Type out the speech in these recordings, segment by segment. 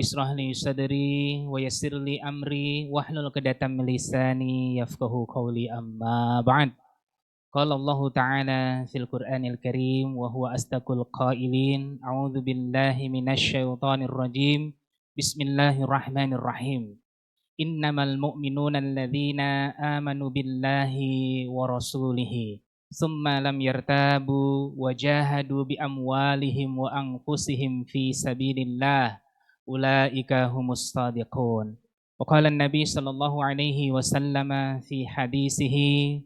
Israh li sadri wa yassir li amri wahlul 'uqdatam min lisani yafqahu qawli amma ba'd. Qala Allah Ta'ala fil Qur'anil Karim wa huwa asdaqul qailin. A'udzu billahi minasy syaithanir rajim. Bismillahirrahmanirrahim. Innamal mu'minuna alladzina amanu billahi wa rasulihi thumma lam yartabu wa jahadu bi amwalihim wa anfusihim fi sabilillah ulaika humus shadiqun. Wa qala an-nabi sallallahu alaihi wasallam fi hadisihi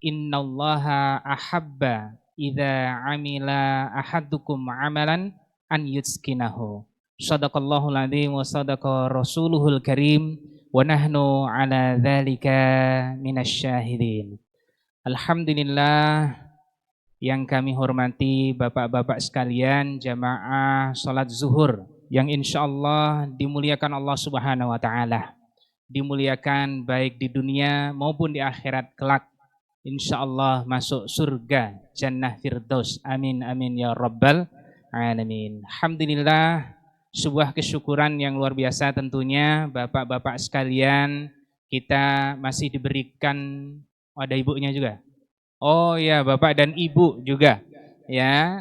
innallaha ahabba idza amila ahadukum amalan an yutskinahu. Shadaqallahul adzim wa sadaqa rasuluhul karim wa nahnu ala dzalika minasyahidin. Alhamdulillah yang kami hormati bapak-bapak sekalian jamaah salat zuhur yang insya Allah dimuliakan Allah Subhanahu wa Ta'ala, dimuliakan baik di dunia maupun di akhirat kelak. Insya Allah masuk surga jannah firdaus. Amin amin ya rabbal alamin. Alhamdulillah, sebuah kesyukuran yang luar biasa tentunya bapak-bapak sekalian, kita masih diberikan, ada ibunya juga. Oh ya, bapak dan ibu juga ya,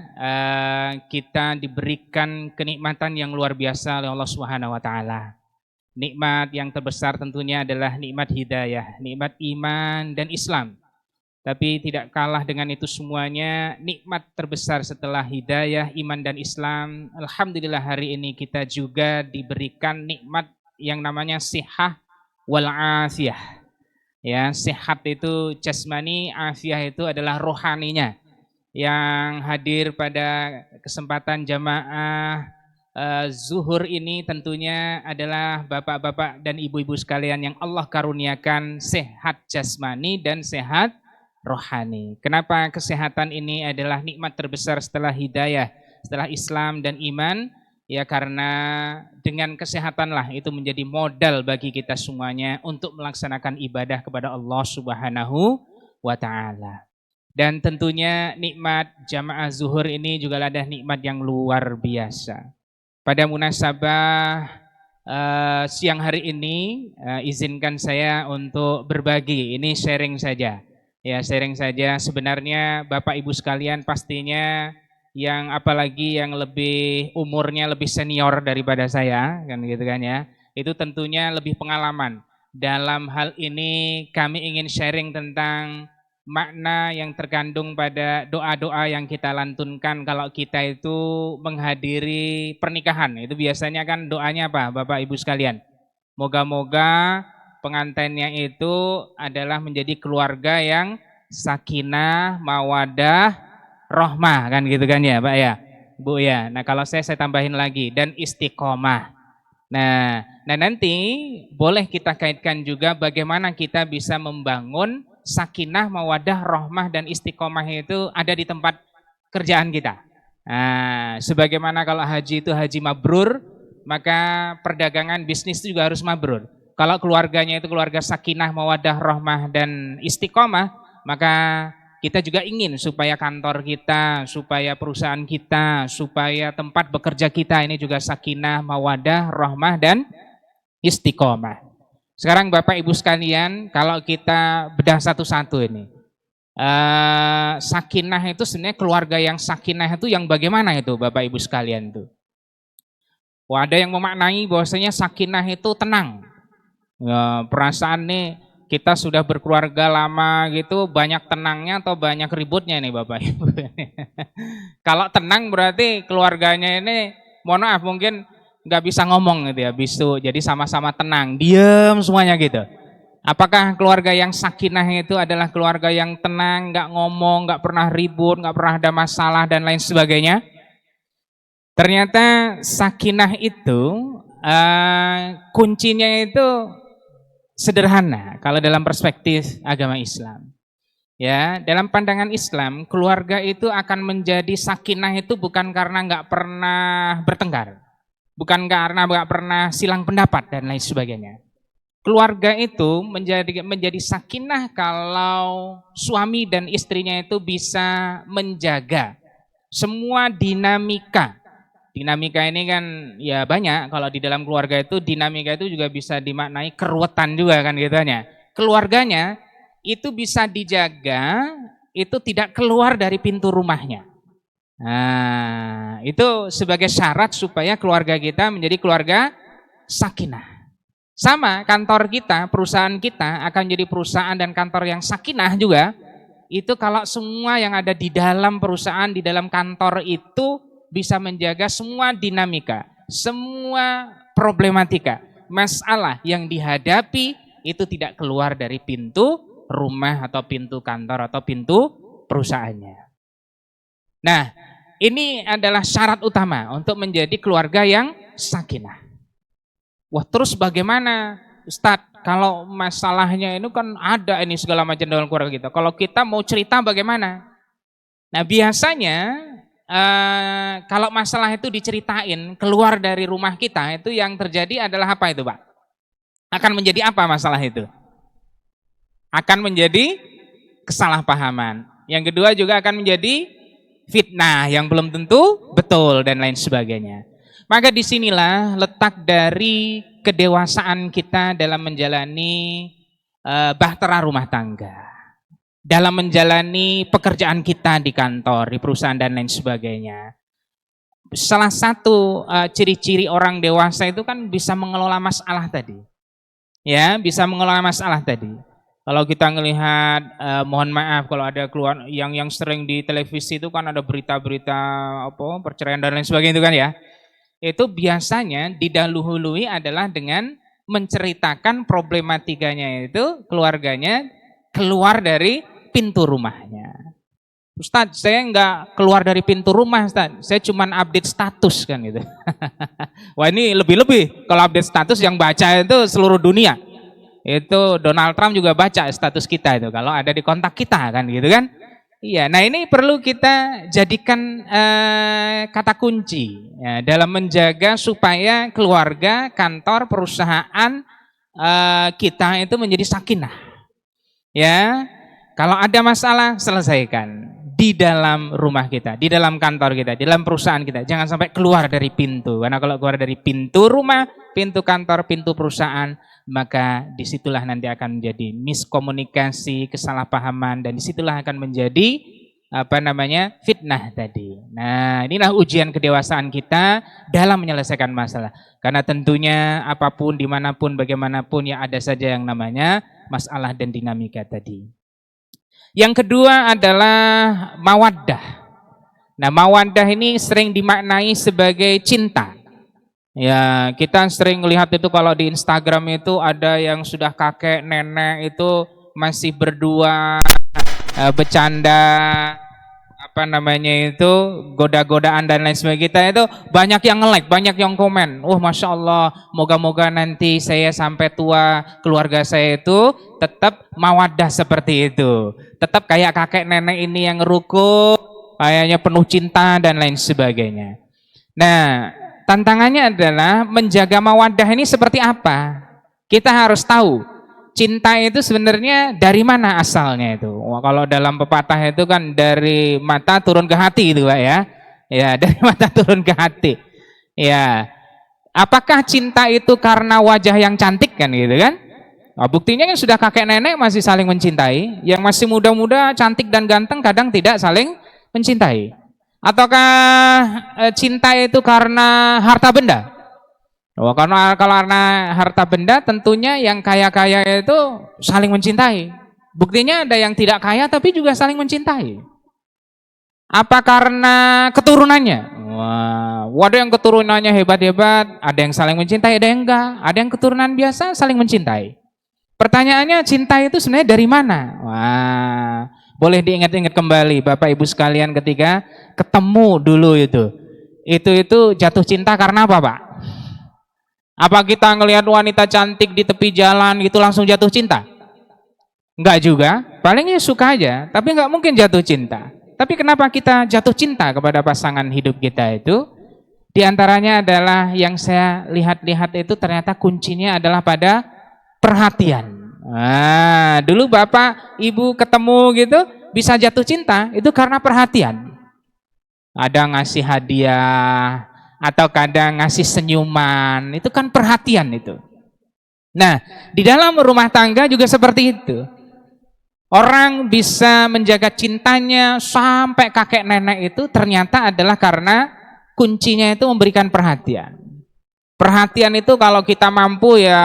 kita diberikan kenikmatan yang luar biasa oleh Allah Subhanahu wa Ta'ala. Nikmat yang terbesar tentunya adalah nikmat hidayah, nikmat iman dan Islam. Tapi tidak kalah dengan itu semuanya, nikmat terbesar setelah hidayah, iman dan Islam, alhamdulillah hari ini kita juga diberikan nikmat yang namanya sihah wal afiyah. Ya, sehat itu jasmani, afiyah itu adalah rohaninya. Yang hadir pada kesempatan jamaah zuhur ini tentunya adalah bapak-bapak dan ibu-ibu sekalian yang Allah karuniakan sehat jasmani dan sehat rohani. Kenapa kesehatan ini adalah nikmat terbesar setelah hidayah, setelah Islam dan iman? Ya karena dengan kesehatanlah itu menjadi modal bagi kita semuanya untuk melaksanakan ibadah kepada Allah Subhanahu wa Ta'ala. Dan tentunya nikmat jamaah zuhur ini juga ada nikmat yang luar biasa. Pada munasabah siang hari ini, izinkan saya untuk berbagi, ini sharing saja. Ya, sharing saja. Sebenarnya Bapak Ibu sekalian pastinya yang apalagi yang lebih umurnya lebih senior daripada saya, kan gitu kan ya. Itu tentunya lebih pengalaman. Dalam hal ini kami ingin sharing tentang makna yang terkandung pada doa-doa yang kita lantunkan kalau kita itu menghadiri pernikahan. Itu biasanya kan doanya apa, Bapak Ibu sekalian? Moga-moga pengantinnya itu adalah menjadi keluarga yang sakinah, mawadah, rohmah, kan gitu kan ya Pak ya, Bu ya. Nah kalau saya tambahin lagi, dan istiqomah. Nah nanti boleh kita kaitkan juga bagaimana kita bisa membangun sakinah, mawadah, rohmah, dan istiqomah itu ada di tempat kerjaan kita. Nah, sebagaimana kalau haji itu haji mabrur, maka perdagangan bisnis itu juga harus mabrur. Kalau keluarganya itu keluarga sakinah, mawadah, rohmah, dan istiqomah, maka kita juga ingin supaya kantor kita, supaya perusahaan kita, supaya tempat bekerja kita ini juga sakinah, mawadah, rahmah, dan istiqomah. Sekarang Bapak Ibu sekalian, kalau kita bedah satu-satu ini, sakinah itu sebenarnya keluarga yang sakinah itu yang bagaimana itu Bapak Ibu sekalian itu? Wah, ada yang memaknai bahwasanya sakinah itu tenang. Ya, perasaan nih, kita sudah berkeluarga lama gitu, banyak tenangnya atau banyak ributnya nih Bapak Ibu? Kalau tenang berarti keluarganya ini, mohon maaf mungkin nggak bisa ngomong gitu ya, bisu. Jadi sama-sama tenang, diem semuanya gitu. Apakah keluarga yang sakinah itu adalah keluarga yang tenang, nggak ngomong, nggak pernah ribut, nggak pernah ada masalah dan lain sebagainya? Ternyata sakinah itu kuncinya itu sederhana kalau dalam perspektif agama Islam. Ya, dalam pandangan Islam, keluarga itu akan menjadi sakinah itu bukan karena nggak pernah bertengkar, bukan karena nggak pernah silang pendapat dan lain sebagainya. Keluarga itu menjadi sakinah kalau suami dan istrinya itu bisa menjaga semua dinamika Dinamika ini kan ya banyak, kalau di dalam keluarga itu dinamika itu juga bisa dimaknai keruwetan juga kan gitunya. Keluarganya itu bisa dijaga, itu tidak keluar dari pintu rumahnya. Nah, itu sebagai syarat supaya keluarga kita menjadi keluarga sakinah. Sama kantor kita, perusahaan kita akan jadi perusahaan dan kantor yang sakinah juga. Itu kalau semua yang ada di dalam perusahaan, di dalam kantor itu bisa menjaga semua dinamika, semua problematika, masalah yang dihadapi itu tidak keluar dari pintu rumah atau pintu kantor atau pintu perusahaannya. Nah, ini adalah syarat utama untuk menjadi keluarga yang sakinah. Wah, terus bagaimana Ustadz, kalau masalahnya ini kan ada ini segala macam dalam keluarga kita. Kalau kita mau cerita bagaimana? Nah, biasanya kalau masalah itu diceritain keluar dari rumah kita, itu yang terjadi adalah apa itu, Pak? Akan menjadi apa masalah itu? Akan menjadi kesalahpahaman. Yang kedua juga akan menjadi fitnah yang belum tentu betul dan lain sebagainya. Maka disinilah letak dari kedewasaan kita dalam menjalani bahtera rumah tangga, dalam menjalani pekerjaan kita di kantor, di perusahaan dan lain sebagainya. Salah satu ciri-ciri orang dewasa itu kan bisa mengelola masalah tadi. Ya, bisa mengelola masalah tadi. Kalau kita ngelihat, mohon maaf kalau ada keluar yang sering di televisi itu kan ada berita-berita apa perceraian dan lain sebagainya itu kan ya. Itu biasanya didahului adalah dengan menceritakan problematikanya itu keluarganya keluar dari pintu rumahnya. Ustadz, saya nggak keluar dari pintu rumah, Ustadz. Saya cuma update status kan gitu. Wah, ini lebih-lebih. Kalau update status yang baca itu seluruh dunia. Itu Donald Trump juga baca status kita itu kalau ada di kontak kita kan gitu kan. Iya, nah ini perlu kita jadikan kata kunci ya, dalam menjaga supaya keluarga, kantor, perusahaan kita itu menjadi sakinah. Ya, kalau ada masalah selesaikan di dalam rumah kita, di dalam kantor kita, di dalam perusahaan kita. Jangan sampai keluar dari pintu, karena kalau keluar dari pintu rumah, pintu kantor, pintu perusahaan, maka disitulah nanti akan menjadi miskomunikasi, kesalahpahaman, dan disitulah akan menjadi fitnah tadi. Nah, inilah ujian kedewasaan kita dalam menyelesaikan masalah. Karena tentunya apapun, dimanapun, bagaimanapun ya ada saja yang namanya masalah dan dinamika tadi. Yang kedua adalah mawaddah. Nah, mawaddah ini sering dimaknai sebagai cinta. Ya, kita sering lihat itu kalau di Instagram itu ada yang sudah kakek, nenek itu masih berdua bercanda, goda-godaan dan lain sebagainya. Itu banyak yang nge-like, banyak yang komen. Masya Allah, moga-moga nanti saya sampai tua, keluarga saya itu tetap mawaddah seperti itu. Tetap kayak kakek nenek ini yang rukun, kayaknya penuh cinta dan lain sebagainya. Nah, tantangannya adalah menjaga mawaddah ini seperti apa? Kita harus tahu cinta itu sebenarnya dari mana asalnya itu. Kalau dalam pepatah itu kan dari mata turun ke hati itu, Pak ya. Ya, dari mata turun ke hati. Ya. Apakah cinta itu karena wajah yang cantik kan gitu kan? Buktinya kan sudah kakek nenek masih saling mencintai, yang masih muda-muda, cantik dan ganteng kadang tidak saling mencintai. Ataukah cinta itu karena harta benda? Karena harta benda tentunya yang kaya-kaya itu saling mencintai. Buktinya ada yang tidak kaya tapi juga saling mencintai. Apa karena keturunannya? Ada yang keturunannya hebat-hebat, ada yang saling mencintai, ada yang enggak. Ada yang keturunan biasa saling mencintai. Pertanyaannya, cinta itu sebenarnya dari mana? Boleh diingat-ingat kembali Bapak Ibu sekalian ketika ketemu dulu itu jatuh cinta karena apa, Pak? Apa kita ngelihat wanita cantik di tepi jalan gitu langsung jatuh cinta? Enggak juga, palingnya suka aja, tapi enggak mungkin jatuh cinta. Tapi kenapa kita jatuh cinta kepada pasangan hidup kita itu? Di antaranya adalah yang saya lihat-lihat itu ternyata kuncinya adalah pada perhatian. Dulu Bapak, Ibu ketemu gitu, bisa jatuh cinta, itu karena perhatian. Ada ngasih hadiah, atau kadang ngasih senyuman, itu kan perhatian itu. Nah, di dalam rumah tangga juga seperti itu. Orang bisa menjaga cintanya sampai kakek nenek itu ternyata adalah karena kuncinya itu memberikan perhatian. Perhatian itu kalau kita mampu ya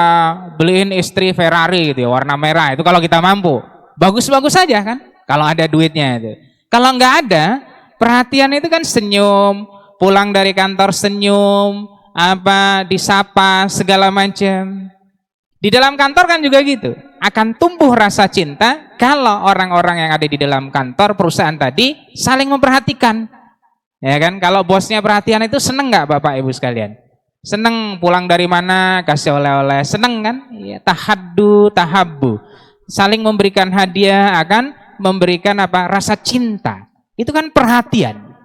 beliin istri Ferrari gitu ya, warna merah, itu kalau kita mampu. Bagus-bagus saja kan, kalau ada duitnya itu. Kalau nggak ada, perhatian itu kan senyum, pulang dari kantor senyum, disapa, segala macam. Di dalam kantor kan juga gitu, akan tumbuh rasa cinta kalau orang-orang yang ada di dalam kantor perusahaan tadi saling memperhatikan. Ya kan, kalau bosnya perhatian itu seneng nggak Bapak Ibu sekalian? Seneng, pulang dari mana kasih oleh-oleh, seneng kan? Ya, tahaddu, tahabbu. Saling memberikan hadiah akan memberikan rasa cinta. Itu kan perhatian.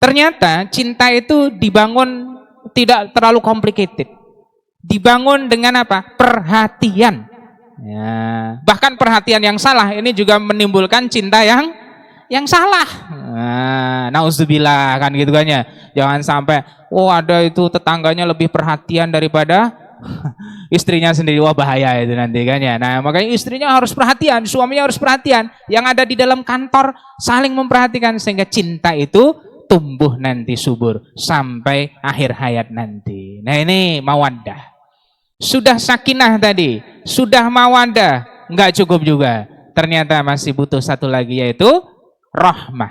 Ternyata cinta itu dibangun tidak terlalu complicated. Dibangun dengan perhatian. Ya, bahkan perhatian yang salah ini juga menimbulkan cinta yang salah. Nah, nauzubillah kan gitu kan ya. Jangan sampai ada itu tetangganya lebih perhatian daripada istrinya sendiri. Wah, bahaya itu nanti kan ya. Nah, makanya istrinya harus perhatian, suaminya harus perhatian. Yang ada di dalam kantor saling memperhatikan sehingga cinta itu tumbuh nanti subur sampai akhir hayat nanti. Nah, ini mawaddah. Sudah sakinah tadi, sudah mawaddah, enggak cukup juga. Ternyata masih butuh satu lagi, yaitu rahmah.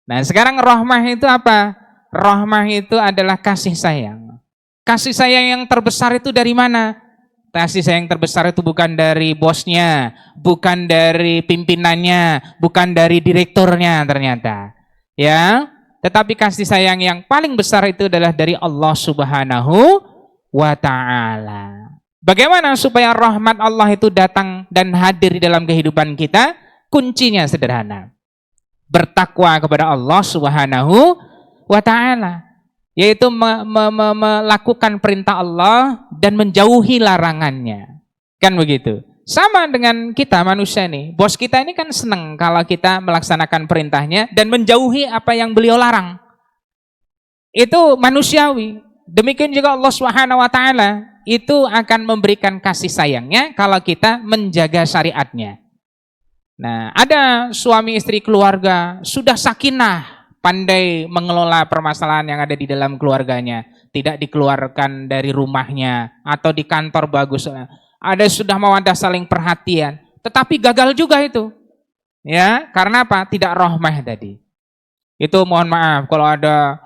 Nah, sekarang rahmah itu apa? Rahmah itu adalah kasih sayang. Kasih sayang yang terbesar itu dari mana? Kasih sayang terbesar itu bukan dari bosnya, bukan dari pimpinannya, bukan dari direkturnya ternyata. Ya, tetapi kasih sayang yang paling besar itu adalah dari Allah Subhanahu wa ta'ala. Bagaimana supaya rahmat Allah itu datang dan hadir di dalam kehidupan kita? Kuncinya sederhana. Bertakwa kepada Allah Subhanahu wa ta'ala, yaitu melakukan perintah Allah dan menjauhi larangannya. Kan begitu. Sama dengan kita manusia nih. Bos kita ini kan senang kalau kita melaksanakan perintahnya dan menjauhi apa yang beliau larang. Itu manusiawi. Demikian juga Allah Subhanahu wa ta'ala itu akan memberikan kasih sayangnya kalau kita menjaga syariatnya. Nah, ada suami istri keluarga sudah sakinah, pandai mengelola permasalahan yang ada di dalam keluarganya, tidak dikeluarkan dari rumahnya atau di kantor bagus. Ada sudah mawaddah saling perhatian, tetapi gagal juga itu. Ya, karena apa? Tidak rahmah tadi. Itu mohon maaf kalau ada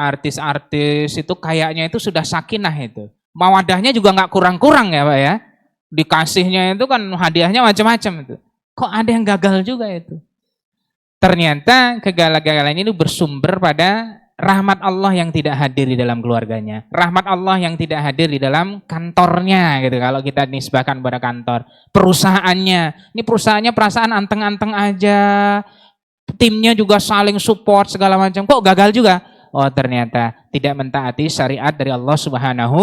artis-artis itu kayaknya itu sudah sakinah itu. Mawaddahnya juga nggak kurang-kurang ya Pak ya. Dikasihnya itu kan hadiahnya macam-macam itu. Kok ada yang gagal juga itu? Ternyata kegagalan ini bersumber pada rahmat Allah yang tidak hadir di dalam keluarganya. Rahmat Allah yang tidak hadir di dalam kantornya gitu. Kalau kita nisbahkan pada kantor. Perusahaannya. Ini perusahaannya perasaan anteng-anteng aja. Timnya juga saling support segala macam. Kok gagal juga? Oh, ternyata tidak mentaati syariat dari Allah Subhanahu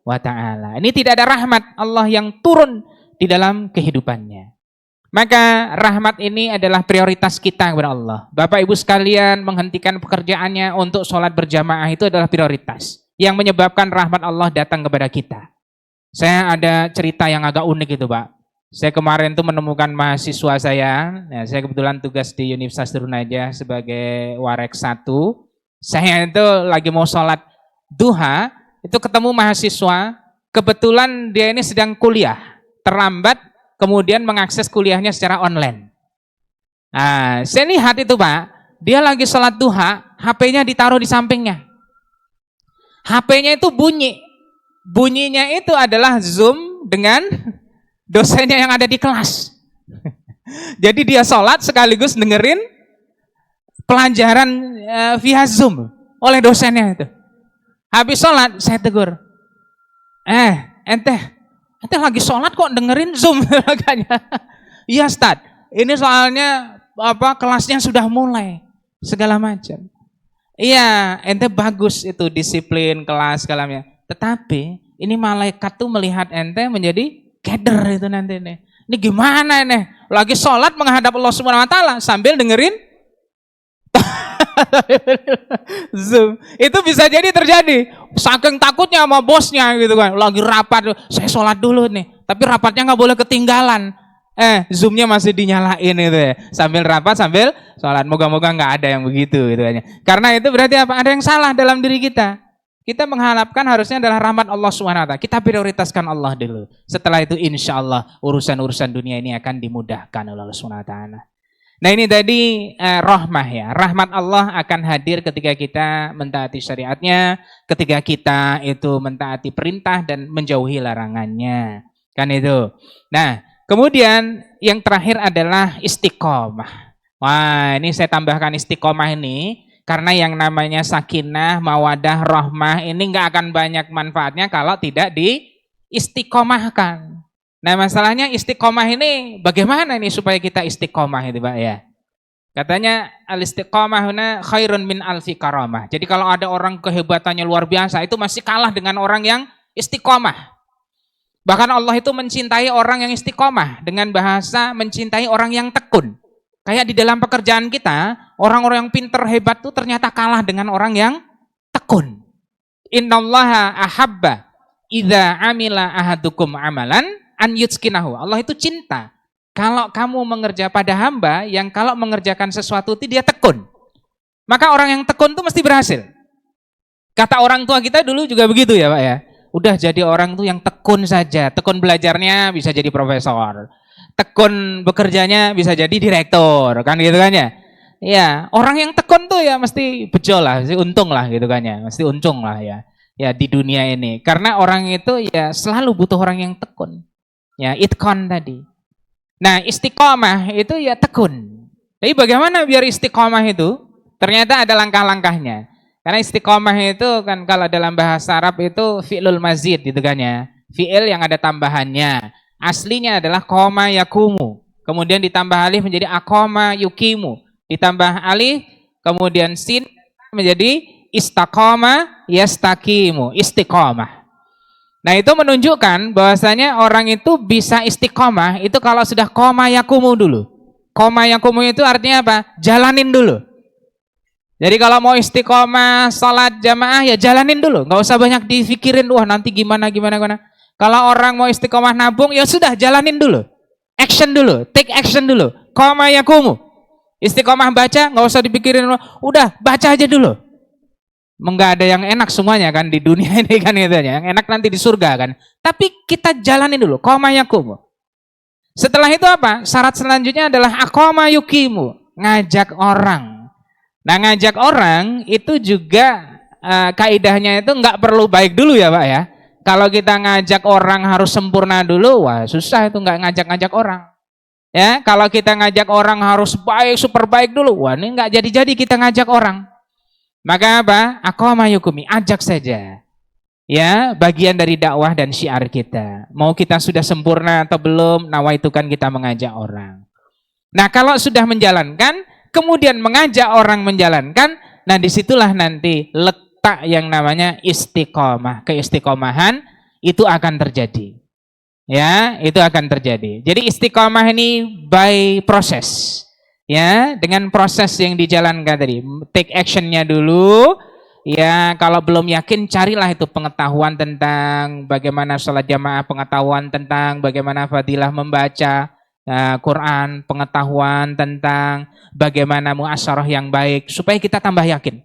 wa ta'ala. Ini tidak ada rahmat Allah yang turun di dalam kehidupannya. Maka rahmat ini adalah prioritas kita kepada Allah. Bapak Ibu sekalian, menghentikan pekerjaannya untuk sholat berjamaah itu adalah prioritas yang menyebabkan rahmat Allah datang kepada kita. Saya ada cerita yang agak unik itu Pak. Saya kemarin tuh menemukan mahasiswa saya kebetulan tugas di Universitas Trunaja sebagai Warek 1. Saya itu lagi mau sholat duha, itu ketemu mahasiswa, kebetulan dia ini sedang kuliah, terlambat, kemudian mengakses kuliahnya secara online. Nah, saya lihat itu Pak, dia lagi sholat duha, HP-nya ditaruh di sampingnya. HP-nya itu bunyi. Bunyinya itu adalah Zoom dengan dosennya yang ada di kelas. Jadi dia sholat sekaligus dengerin pelajaran via Zoom oleh dosennya itu. Habis sholat saya tegur, ente lagi sholat kok dengerin Zoom? Iya Ustaz, ini soalnya kelasnya sudah mulai segala macam. Iya, ente bagus itu disiplin kelas segalanya. Tetapi ini malaikat tuh melihat ente menjadi keder itu nanti nih. Ini gimana nih? Lagi sholat menghadap Allah Subhanahu wa ta'ala sambil dengerin Zoom. Itu bisa jadi terjadi. Saking takutnya sama bosnya gitu kan. Lagi rapat, saya sholat dulu nih. Tapi rapatnya nggak boleh ketinggalan. Zoomnya masih dinyalain gitu ya. Sambil rapat, sambil sholat. Moga-moga nggak ada yang begitu gitu kan. Karena itu berarti apa? Ada yang salah dalam diri kita. Kita mengharapkan harusnya adalah rahmat Allah SWT. Kita prioritaskan Allah dulu. Setelah itu insya Allah urusan-urusan dunia ini akan dimudahkan oleh Allah SWT. Nah ini tadi rahmah ya. Rahmat Allah akan hadir ketika kita mentaati syariatnya. Ketika kita itu mentaati perintah dan menjauhi larangannya. Kan itu. Nah kemudian yang terakhir adalah istiqomah. Wah ini saya tambahkan istiqomah ini. Karena yang namanya sakinah, mawadah, rahmah ini nggak akan banyak manfaatnya kalau tidak diistiqomahkan. Nah masalahnya istiqomah ini bagaimana ini supaya kita istiqomah itu Pak ya. Katanya al-istiqomah huna khairun min alfi karamah. Jadi kalau ada orang kehebatannya luar biasa itu masih kalah dengan orang yang istiqomah. Bahkan Allah itu mencintai orang yang istiqomah dengan bahasa mencintai orang yang tekun. Kayak di dalam pekerjaan kita, orang-orang yang pinter hebat itu ternyata kalah dengan orang yang tekun. Innallaha ahabba idza amila ahadukum amalan an yutskinahu. Allah itu cinta. Kalau kamu mengerja pada hamba yang kalau mengerjakan sesuatu itu dia tekun. Maka orang yang tekun itu mesti berhasil. Kata orang tua kita dulu juga begitu ya Pak ya. Udah jadi orang tuh yang tekun saja. Tekun belajarnya bisa jadi profesor. Tekun bekerjanya bisa jadi direktur, kan gitu kan ya. Ya, orang yang tekun tuh ya mesti bejo lah, mesti untung lah gitu kan ya. Mesti untung lah ya. Ya di dunia ini. Karena orang itu ya selalu butuh orang yang tekun. Ya, itqan tadi. Nah, istiqomah itu ya tekun. Tapi bagaimana biar istiqomah itu? Ternyata ada langkah-langkahnya. Karena istiqomah itu kan kalau dalam bahasa Arab itu fi'lul mazid gitu kan ya. Fi'il yang ada tambahannya. Aslinya adalah koma yakumu. Kemudian ditambah alif menjadi akoma yukimu. Ditambah alif, kemudian sin menjadi istaqoma yastakimu. Istiqomah. Nah itu menunjukkan bahwasanya orang itu bisa istiqomah itu kalau sudah koma yakumu dulu. Koma yakumu itu artinya apa? Jalanin dulu. Jadi kalau mau istiqomah salat jamaah ya jalanin dulu. Nggak usah banyak dipikirin, wah nanti gimana. Kalau orang mau istiqomah nabung, ya sudah jalanin dulu. Action dulu, take action dulu. Koma yakumu. Istiqomah baca, nggak usah dipikirin, udah baca aja dulu. Enggak ada yang enak semuanya kan di dunia ini kan gitu aja. Yang enak nanti di surga kan. Tapi kita jalanin dulu, koma yakumu. Setelah itu apa? Syarat selanjutnya adalah akoma yukimu. Ngajak orang. Nah ngajak orang itu juga kaidahnya itu nggak perlu baik dulu ya Pak ya. Kalau kita ngajak orang harus sempurna dulu, wah susah itu nggak ngajak-ngajak orang. Ya, kalau kita ngajak orang harus baik, super baik dulu, wah ini nggak jadi-jadi kita ngajak orang. Maka apa? Aqama yukumi, ajak saja. Ya, bagian dari dakwah dan syiar kita. Mau kita sudah sempurna atau belum, nawaitu kan kita mengajak orang. Nah, kalau sudah menjalankan, kemudian mengajak orang menjalankan, nah disitulah nanti letak yang namanya istiqomah, keistiqomahan itu akan terjadi. Ya, itu akan terjadi. Jadi istiqomah ini by proses. Ya, dengan proses yang dijalankan tadi. Take actionnya dulu. Ya, kalau belum yakin carilah itu pengetahuan tentang bagaimana sholat jamaah, pengetahuan tentang bagaimana fadilah membaca Quran, pengetahuan tentang bagaimana muasyarah yang baik supaya kita tambah yakin.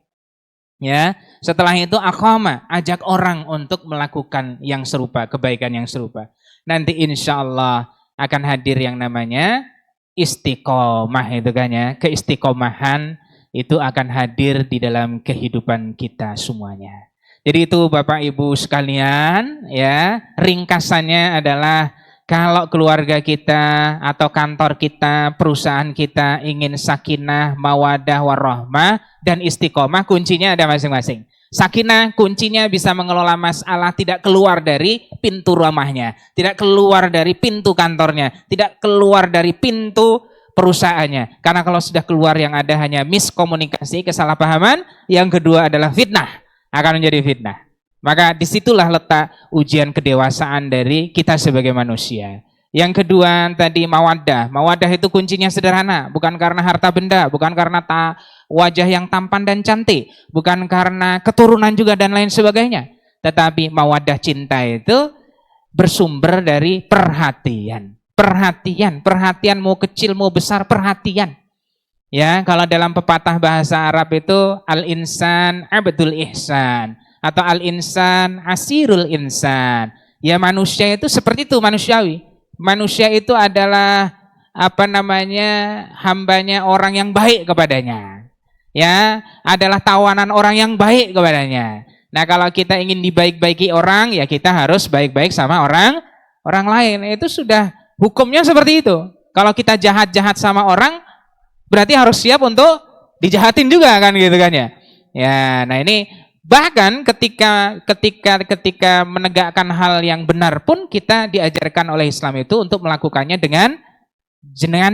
Ya, setelah itu aqama, ajak orang untuk melakukan yang serupa, kebaikan yang serupa. Nanti insya Allah akan hadir yang namanya istiqomah itu kan ya. Keistiqomahan itu akan hadir di dalam kehidupan kita semuanya. Jadi itu Bapak Ibu sekalian ya, ringkasannya adalah kalau keluarga kita atau kantor kita, perusahaan kita ingin sakinah, mawadah, warahmah, dan istiqomah, kuncinya ada masing-masing. Sakinah kuncinya bisa mengelola masalah, tidak keluar dari pintu rumahnya, tidak keluar dari pintu kantornya, tidak keluar dari pintu perusahaannya. Karena kalau sudah keluar yang ada hanya miskomunikasi, kesalahpahaman, yang kedua adalah fitnah, akan menjadi fitnah. Maka disitulah letak ujian kedewasaan dari kita sebagai manusia. Yang kedua tadi mawaddah. Mawaddah itu kuncinya sederhana, bukan karena harta benda, bukan karena wajah yang tampan dan cantik, bukan karena keturunan juga dan lain sebagainya. Tetapi mawaddah cinta itu bersumber dari perhatian. Perhatian mau kecil mau besar perhatian. Ya, kalau dalam pepatah bahasa Arab itu al-insan abdul ihsan atau al-insan asirul insan. Ya, manusia itu seperti itu, manusiawi. Manusia itu adalah hambanya orang yang baik kepadanya. Ya, adalah tawanan orang yang baik kepadanya. Nah, kalau kita ingin dibaik-baiki orang, ya kita harus baik-baik sama orang lain. Itu sudah hukumnya seperti itu. Kalau kita jahat-jahat sama orang, berarti harus siap untuk dijahatin juga kan gitu kan ya. Ya, nah ini bahkan ketika menegakkan hal yang benar pun kita diajarkan oleh Islam itu untuk melakukannya dengan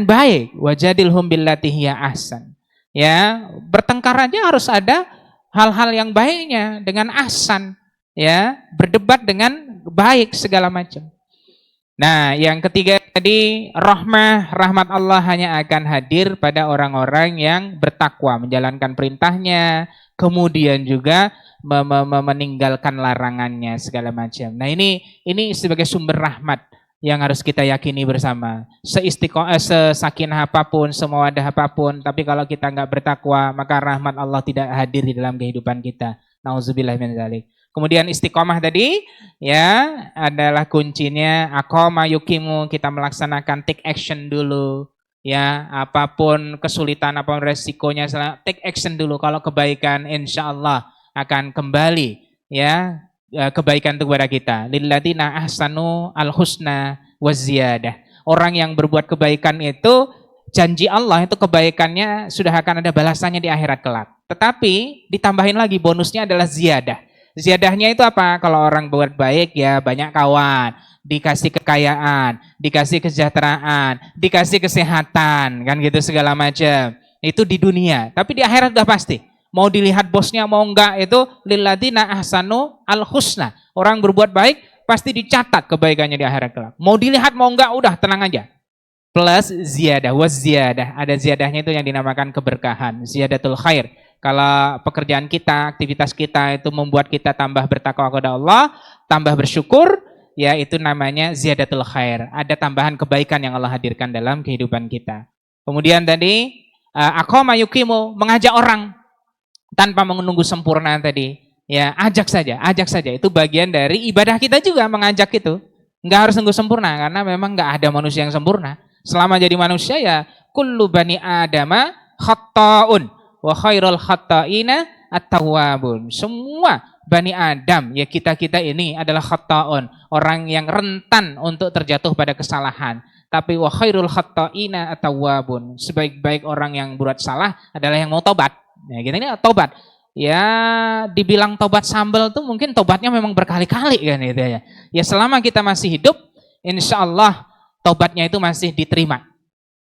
baik. Wajadilhum billati hiya ahsan. Ya, bertengkar aja harus ada hal-hal yang baiknya dengan ahsan, ya, berdebat dengan baik segala macam. Nah, yang ketiga tadi, rahmat Allah hanya akan hadir pada orang-orang yang bertakwa, menjalankan perintahnya, kemudian juga meninggalkan larangannya segala macam. Nah, ini sebagai sumber rahmat yang harus kita yakini bersama. Sesakinah apapun, semawadah apapun, tapi kalau kita nggak bertakwa, maka rahmat Allah tidak hadir di dalam kehidupan kita. Nauzubillah min dzalik. Kemudian istiqomah tadi ya adalah kuncinya aqama yuqimu, kita melaksanakan take action dulu ya, apapun kesulitan apapun resikonya take action dulu. Kalau kebaikan insya Allah akan kembali ya kebaikan itu kepada kita. Lilladzina ahsanu al-husna waziyadah. Orang yang berbuat kebaikan itu janji Allah itu kebaikannya sudah akan ada balasannya di akhirat kelak. Tetapi ditambahin lagi bonusnya adalah ziyadah. Ziyadahnya itu apa? Kalau orang buat baik ya banyak kawan, dikasih kekayaan, dikasih kesejahteraan, dikasih kesehatan, kan gitu segala macam. Itu di dunia, tapi di akhirat udah pasti. Mau dilihat bosnya mau enggak itu lilladzina ahsanu al-husna. Orang berbuat baik pasti dicatat kebaikannya di akhirat kelak. Mau dilihat mau enggak udah tenang aja. Plus ziyadah, ziyadah. Ada ziyadahnya itu yang dinamakan keberkahan, ziyadatul khair. Kalau pekerjaan kita, aktivitas kita itu membuat kita tambah bertakwa kepada Allah, tambah bersyukur, ya itu namanya ziyadatul khair. Ada tambahan kebaikan yang Allah hadirkan dalam kehidupan kita. Kemudian tadi aqama yuqimu, mengajak orang tanpa menunggu sempurna tadi. Ya, ajak saja. Itu bagian dari ibadah kita juga, mengajak itu. Enggak harus nunggu sempurna karena memang enggak ada manusia yang sempurna. Selama jadi manusia ya kullu bani adama khatta'un wa khairul khatta'ina at-tawwabun. Semua Bani Adam, ya kita ini adalah khatta'un, orang yang rentan untuk terjatuh pada kesalahan. Tapi wa khairul khatta'ina at-tawwabun. Sebaik-baik orang yang berbuat salah adalah yang mau tobat. Ya, kita ini tobat. Ya, dibilang tobat sambal tuh mungkin tobatnya memang berkali-kali kan gitu ya. Ya selama kita masih hidup, insya Allah tobatnya itu masih diterima.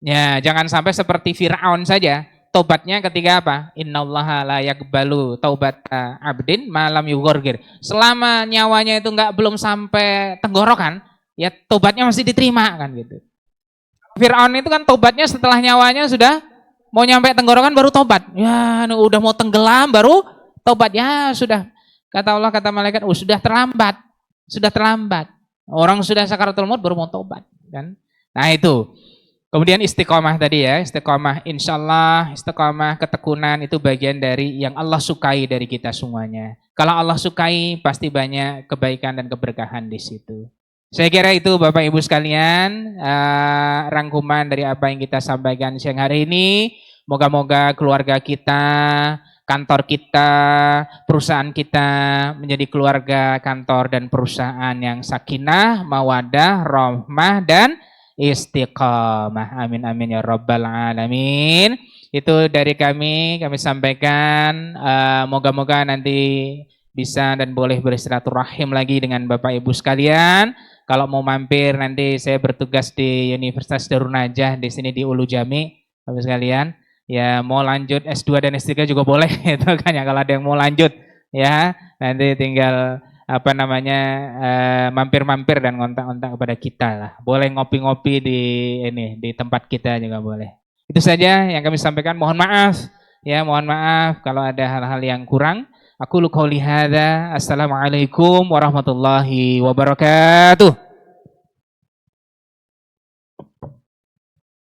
Ya, jangan sampai seperti Fir'aun saja. Tobatnya ketika apa? Innallaha la yaqbalu taubata abdin malam yughorgir. Selama nyawanya itu belum sampai tenggorokan, ya tobatnya masih diterima kan gitu. Fir'aun itu kan tobatnya setelah nyawanya sudah mau nyampe tenggorokan baru tobat. Ya, udah mau tenggelam baru tobat. Ya, sudah. Kata Allah, kata malaikat, sudah terlambat. Sudah terlambat. Orang sudah sakaratul maut baru mau tobat kan. Nah, itu. Kemudian istiqomah tadi ya, istiqomah insyaallah, istiqomah ketekunan itu bagian dari yang Allah sukai dari kita semuanya. Kalau Allah sukai pasti banyak kebaikan dan keberkahan di situ. Saya kira itu Bapak Ibu sekalian rangkuman dari apa yang kita sampaikan siang hari ini. Moga-moga keluarga kita, kantor kita, perusahaan kita menjadi keluarga, kantor dan perusahaan yang sakinah, mawadah, rahmah dan istiqamah. Amin amin ya rabbal alamin. Itu dari kami sampaikan. Moga-moga nanti bisa dan boleh bersilaturahim lagi dengan Bapak Ibu sekalian. Kalau mau mampir nanti saya bertugas di Universitas Darun Najah di sini di Ulu Jami, Bapak sekalian. Ya mau lanjut S2 dan S3 juga boleh itu kan ya, kalau ada yang mau lanjut ya nanti tinggal mampir-mampir dan ngontak-ngontak kepada kita lah. Boleh ngopi-ngopi di tempat kita juga boleh. Itu saja yang kami sampaikan. Mohon maaf Ya, mohon maaf kalau ada hal-hal yang kurang. Aku qouli hadza. Assalamualaikum warahmatullahi wabarakatuh.